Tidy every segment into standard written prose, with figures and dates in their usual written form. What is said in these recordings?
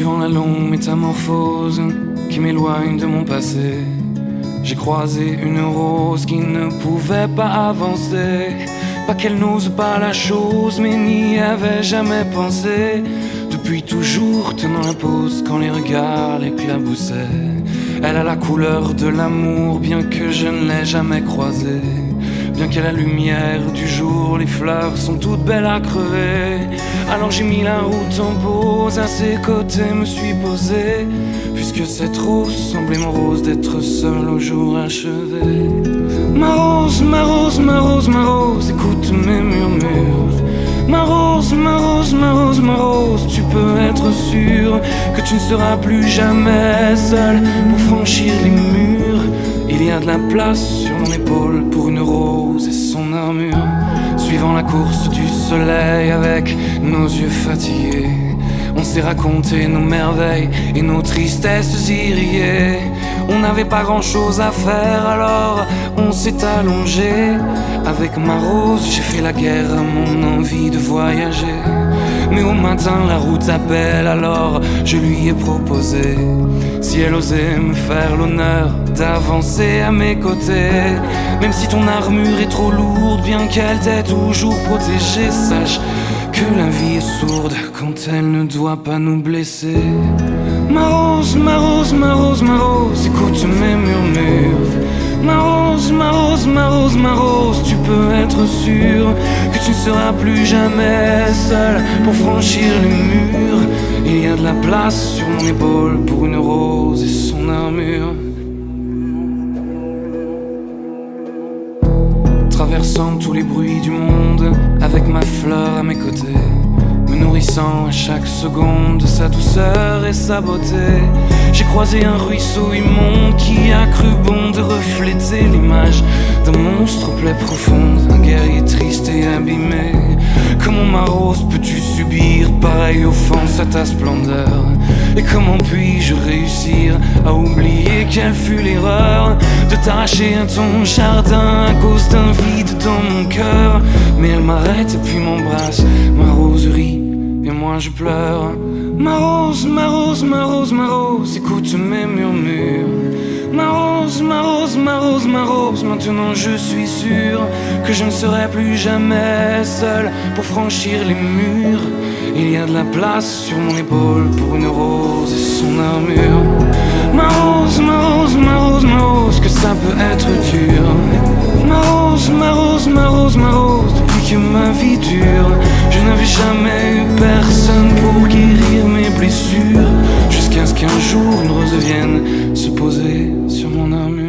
Suivant la longue métamorphose qui m'éloigne de mon passé, j'ai croisé une rose qui ne pouvait pas avancer. Pas qu'elle n'ose pas la chose, mais n'y avait jamais pensé. Depuis toujours tenant la pose quand les regards l'éclaboussaient. Elle a la couleur de l'amour, bien que je ne l'ai jamais croisée. Bien qu'à la lumière du jour, les fleurs sont toutes belles à crever. Alors j'ai mis la route en pause, à ses côtés me suis posé. Puisque cette rose semblait morose d'être seule au jour achevé. Ma rose, ma rose, ma rose, ma rose, écoute mes murmures. Ma rose, ma rose, ma rose, ma rose, tu peux être sûr que tu ne seras plus jamais seule pour franchir les murs. Il y a de la place sur mon épaule pour une rose et son armure. Suivant la course du soleil avec nos yeux fatigués, on s'est raconté nos merveilles et nos tristesses irriguées. On n'avait pas grand chose à faire, alors on s'est allongé. Avec ma rose, j'ai fait la guerre à mon envie de voyager. Mais au matin, la route appelle, alors je lui ai proposé si elle osait me faire l'honneur d'avancer à mes côtés. Même si ton armure est trop lourde, bien qu'elle t'ait toujours protégée, sache que la vie est sourde quand elle ne doit pas nous blesser. Ma rose, ma rose, ma rose, ma rose, écoute mes murmures. Ma rose, ma rose, ma rose, ma rose, tu peux être sûr que tu ne seras plus jamais seule pour franchir les murs. Il y a de la place sur mon épaule pour une rose et son armure. Traversant tous les bruits du monde avec ma fleur à mes côtés, me nourrissant à chaque seconde de sa douceur et sa beauté. J'ai croisé un ruisseau immonde qui a cru bon de refléter l'image d'un monstre aux plaies profondes, un guerrier triste et abîmé. Comment ma rose peux-tu subir pareille offense à ta splendeur? Et comment puis-je réussir à oublier quelle fut l'erreur de t'arracher à ton jardin à cause d'un vide dans mon cœur? Mais elle m'arrête et puis m'embrasse, ma rose rit et moi je pleure. Ma rose, ma rose, ma rose, ma rose, écoute mes murmures. Ma rose, ma rose, ma rose, ma rose, maintenant je suis sûr que je ne serai plus jamais seul pour franchir les murs. Il y a de la place sur mon épaule pour une rose et son armure. Ma rose, ma rose, ma rose, ma rose, que ça peut être dur. Ma rose, ma rose, ma rose, ma rose, depuis que ma vie dure, je n'avais jamais eu personne pour guérir mes blessures. Jusqu'à ce qu'un jour une rose vienne se poser sur mon armure.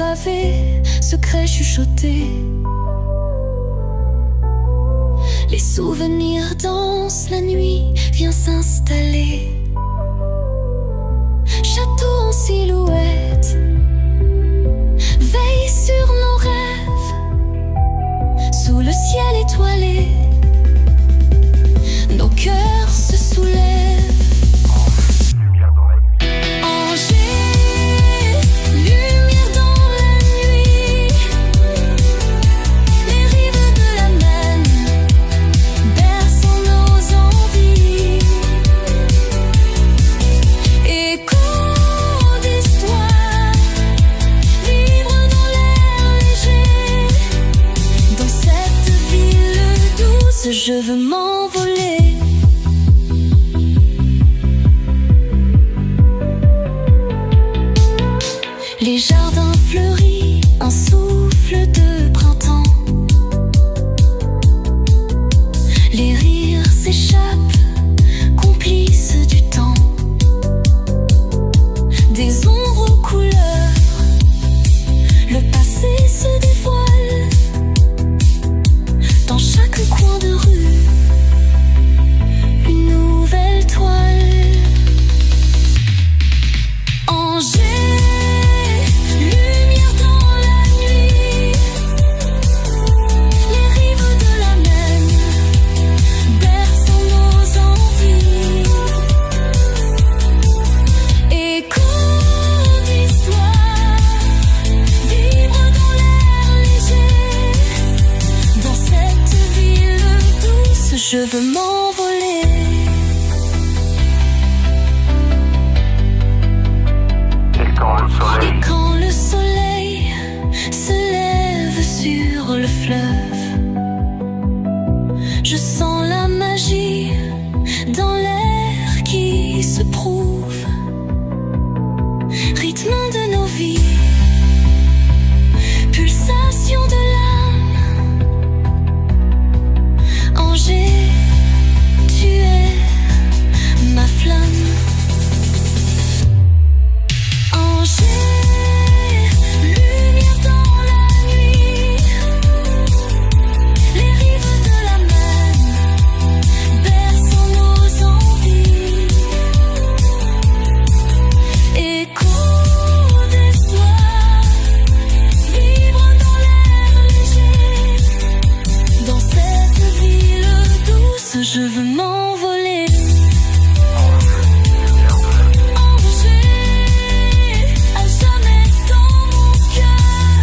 pavés, secrets chuchotés. Les souvenirs dansent, la nuit vient s'installer. Château en silhouette veille sur nos rêves, sous le ciel étoilé. Nos cœurs se soulèvent. Angers, lumière dans la nuit. Les rives de la Maine bercent nos envies. Écho d'histoire, vivre dans l'air léger. Dans cette ville douce, je veux m'envoler. Les jardins fleuris, un souffle de printemps. Les rires s'échappent, complices du temps. Des ombres aux couleurs, le passé se dévoile. Dans chaque coin de rue, une nouvelle toile. Angers, lumière dans la nuit. Les rives de la Maine bercent nos envies. Écho d'histoire, vibre dans l'air léger. Dans cette ville douce, je veux m'envoler. Et quand le soleil se lève sur le fleuve, je sens la magie dans l'air qui se prouve. Rythme de nos vies, pulsation de l'âme. Angers, tu es ma flamme. Angers, lumière dans la nuit. Les rives de la Maine bercent nos envies. Écho d'histoire, vibre dans l'air léger. Dans cette ville douce, je veux m'envoler. Angers, à jamais dans mon cœur.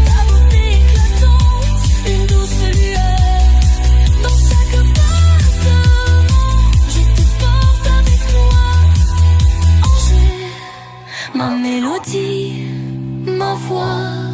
Ta beauté éclatante, une douce lueur. Dans chaque appartement, je te porte avec moi. Angers, ma mélodie, ma voix.